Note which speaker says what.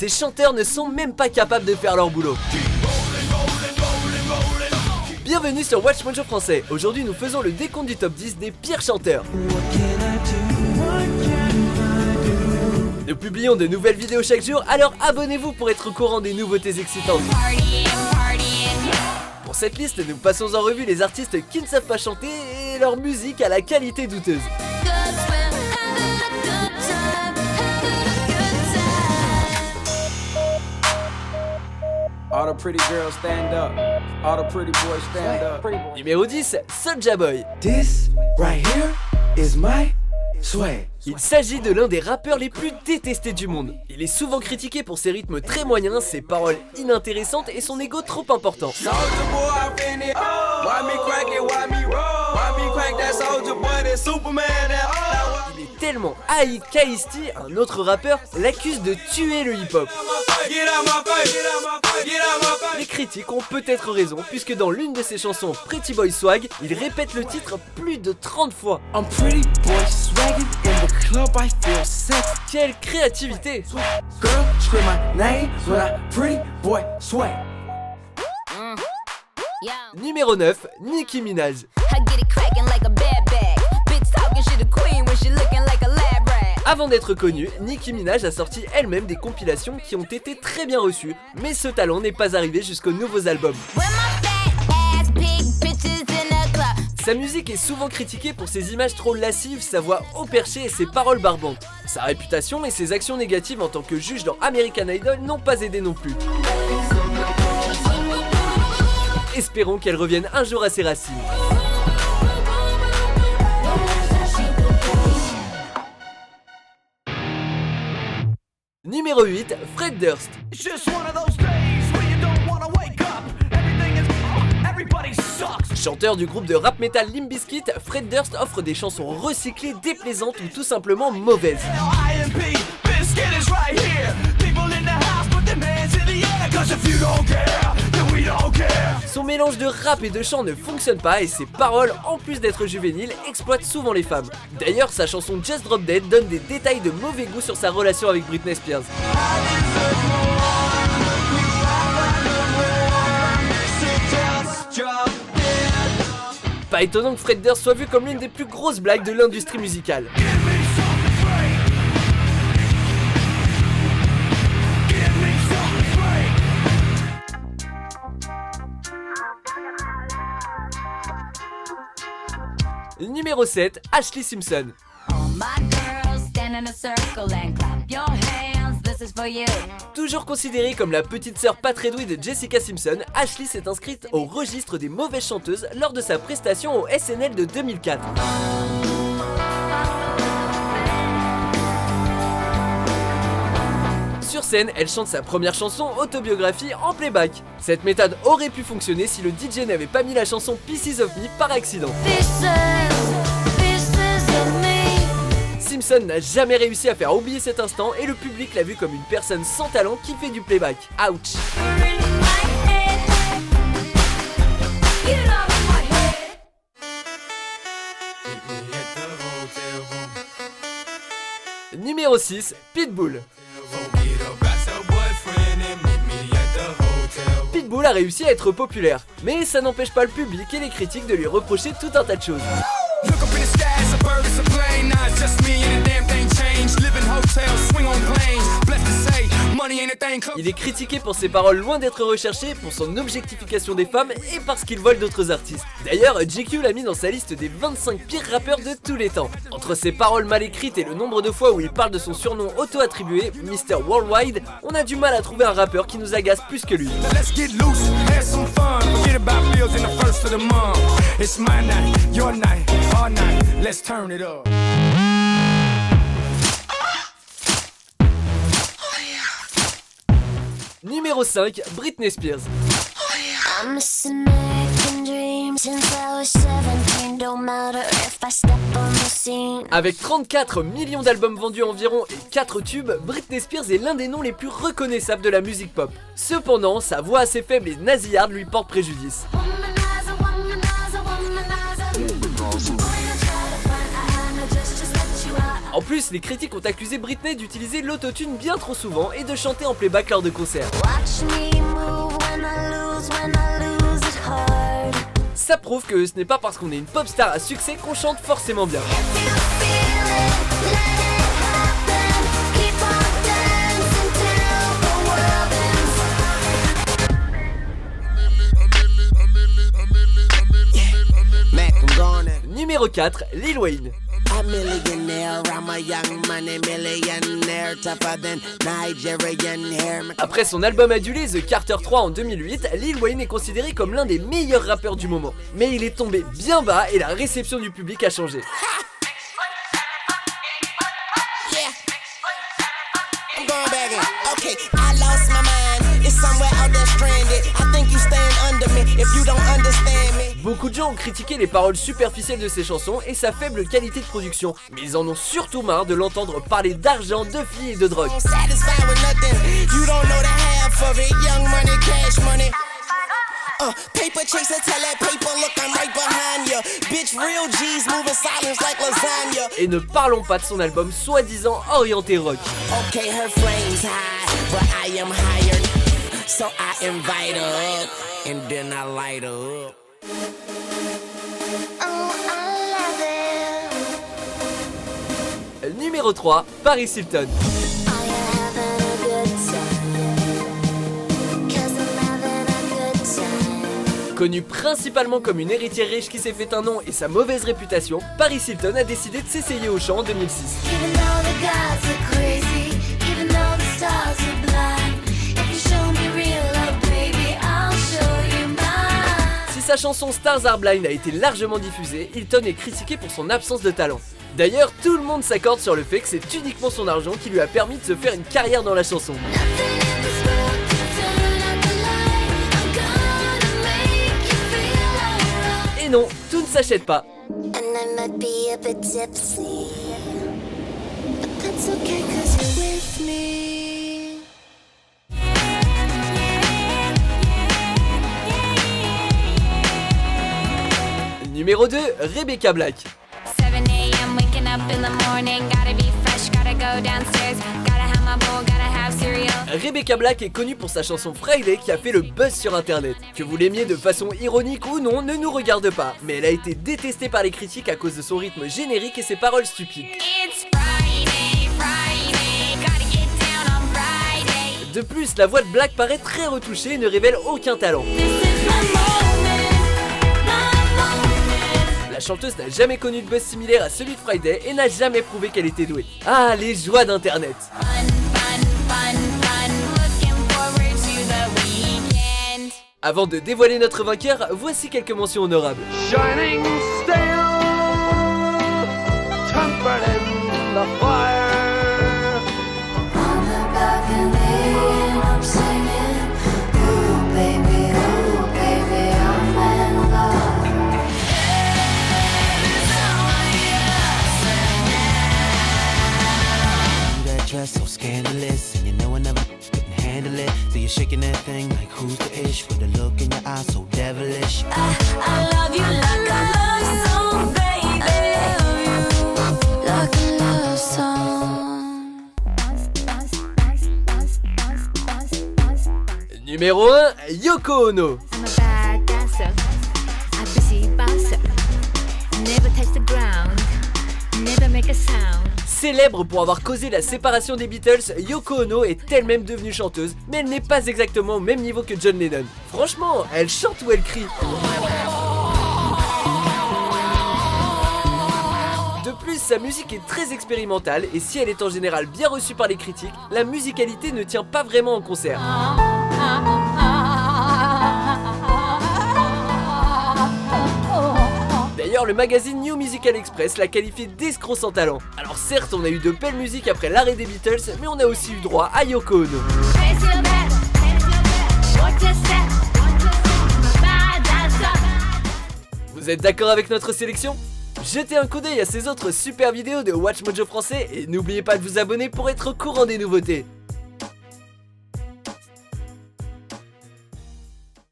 Speaker 1: ces chanteurs ne sont même pas capables de faire leur boulot. Bienvenue sur Watch Mojo Français. Aujourd'hui nous faisons le décompte du top 10 des pires chanteurs. Nous publions de nouvelles vidéos chaque jour, alors abonnez-vous pour être au courant des nouveautés excitantes. Pour cette liste, nous passons en revue les artistes qui ne savent pas chanter et leur musique à la qualité douteuse.
Speaker 2: All the pretty girls stand up. All the pretty boys stand up.
Speaker 1: Numéro 10, Soulja Boy.
Speaker 2: This right here is my swag.
Speaker 1: Il s'agit de l'un des rappeurs les plus détestés du monde. Il est souvent critiqué pour ses rythmes très moyens, ses paroles inintéressantes et son ego trop important. Il est tellement haï qu'Ice-T, un autre rappeur, l'accuse de tuer le hip-hop. Les critiques ont peut-être raison, puisque dans l'une de ses chansons, Pretty Boy Swag, il répète le titre plus de 30 fois.
Speaker 2: I'm pretty boy swagging in the club, I feel sex.
Speaker 1: Quelle créativité!
Speaker 2: Girl, scream my name when I pretty boy swag.
Speaker 1: Numéro 9, Nicki Minaj. Avant d'être connue, Nicki Minaj a sorti elle-même des compilations qui ont été très bien reçues, mais ce talent n'est pas arrivé jusqu'aux nouveaux albums. Sa musique est souvent critiquée pour ses images trop lascives, sa voix haut perché et ses paroles barbantes. Sa réputation et ses actions négatives en tant que juge dans American Idol n'ont pas aidé non plus. Espérons qu'elle revienne un jour à ses racines. Numéro 8, Fred Durst. Chanteur du groupe de rap metal Limp Bizkit, Fred Durst offre des chansons recyclées, déplaisantes ou tout simplement mauvaises. Son mélange de rap et de chant ne fonctionne pas et ses paroles, en plus d'être juvéniles, exploitent souvent les femmes. D'ailleurs, sa chanson Just Drop Dead donne des détails de mauvais goût sur sa relation avec Britney Spears. Pas étonnant que Fred Durst soit vu comme l'une des plus grosses blagues de l'industrie musicale. Numéro 7, Ashlee Simpson. Toujours considérée comme la petite sœur pas très douée de Jessica Simpson, Ashlee s'est inscrite au registre des mauvaises chanteuses lors de sa prestation au SNL de 2004. Sur scène, elle chante sa première chanson autobiographie en playback. Cette méthode aurait pu fonctionner si le DJ n'avait pas mis la chanson Pieces of Me par accident. Simpson n'a jamais réussi à faire oublier cet instant et le public l'a vue comme une personne sans talent qui fait du playback. Ouch! Numéro 6, Pitbull. Pitbull a réussi à être populaire, mais ça n'empêche pas le public et les critiques de lui reprocher tout un tas de choses. Il est critiqué pour ses paroles loin d'être recherchées, pour son objectification des femmes et parce qu'il vole d'autres artistes. D'ailleurs, GQ l'a mis dans sa liste des 25 pires rappeurs de tous les temps. Entre ses paroles mal écrites et le nombre de fois où il parle de son surnom auto-attribué, Mr. Worldwide, on a du mal à trouver un rappeur qui nous agace plus que lui. Numéro 5, Britney Spears. Avec 34 millions d'albums vendus environ et 4 tubes, Britney Spears est l'un des noms les plus reconnaissables de la musique pop. Cependant, sa voix assez faible et nasillarde lui porte préjudice. En plus, les critiques ont accusé Britney d'utiliser l'autotune bien trop souvent et de chanter en playback lors de concerts. Ça prouve que ce n'est pas parce qu'on est une pop star à succès qu'on chante forcément bien. Numéro 4, Lil Wayne. Après son album adulé The Carter 3 en 2008, Lil Wayne est considéré comme l'un des meilleurs rappeurs du moment. Mais il est tombé bien bas et la réception du public a changé. Beaucoup de gens ont critiqué les paroles superficielles de ses chansons et sa faible qualité de production, mais ils en ont surtout marre de l'entendre parler d'argent, de filles et de drogue. Et ne parlons pas de son album soi-disant orienté rock.
Speaker 2: So I invite her up and then I light her up.
Speaker 1: Numéro 3, Paris Hilton. Connue principalement comme une héritière riche qui s'est fait un nom et sa mauvaise réputation, Paris Hilton a décidé de s'essayer au chant en 2006. Sa chanson Stars Are Blind a été largement diffusée, Hilton est critiqué pour son absence de talent. D'ailleurs, tout le monde s'accorde sur le fait que c'est uniquement son argent qui lui a permis de se faire une carrière dans la chanson. Et non, tout ne s'achète pas. Numéro 2, Rebecca Black. Rebecca Black est connue pour sa chanson Friday qui a fait le buzz sur internet. Que vous l'aimiez de façon ironique ou non ne nous regarde pas, mais elle a été détestée par les critiques à cause de son rythme générique et ses paroles stupides. De plus, la voix de Black paraît très retouchée et ne révèle aucun talent. La chanteuse n'a jamais connu de buzz similaire à celui de Friday et n'a jamais prouvé qu'elle était douée. Ah, les joies d'internet. Avant de dévoiler notre vainqueur, voici quelques mentions honorables. Shining steel, tempered in the fire.
Speaker 2: So scandalous, and you know I never couldn't handle it. So you're shaking that thing like who's the ish with a look in your eyes so devilish. I love you like a love song, baby. I love you like a love song.
Speaker 1: Numéro 1, Yoko Ono.
Speaker 3: I'm a bad dancer, a busy bouncer. Never touch the ground, never make a sound.
Speaker 1: Célèbre pour avoir causé la séparation des Beatles, Yoko Ono est elle-même devenue chanteuse, mais elle n'est pas exactement au même niveau que John Lennon. Franchement, elle chante ou elle crie. De plus, sa musique est très expérimentale et si elle est en général bien reçue par les critiques, la musicalité ne tient pas vraiment en concert. D'ailleurs, le magazine New Musical Express l'a qualifié d'escroc sans talent. Alors certes, on a eu de belles musiques après l'arrêt des Beatles, mais on a aussi eu droit à Yoko Ono. Vous êtes d'accord avec notre sélection ? Jetez un coup d'œil à ces autres super vidéos de Watch Mojo français et n'oubliez pas de vous abonner pour être au courant des nouveautés.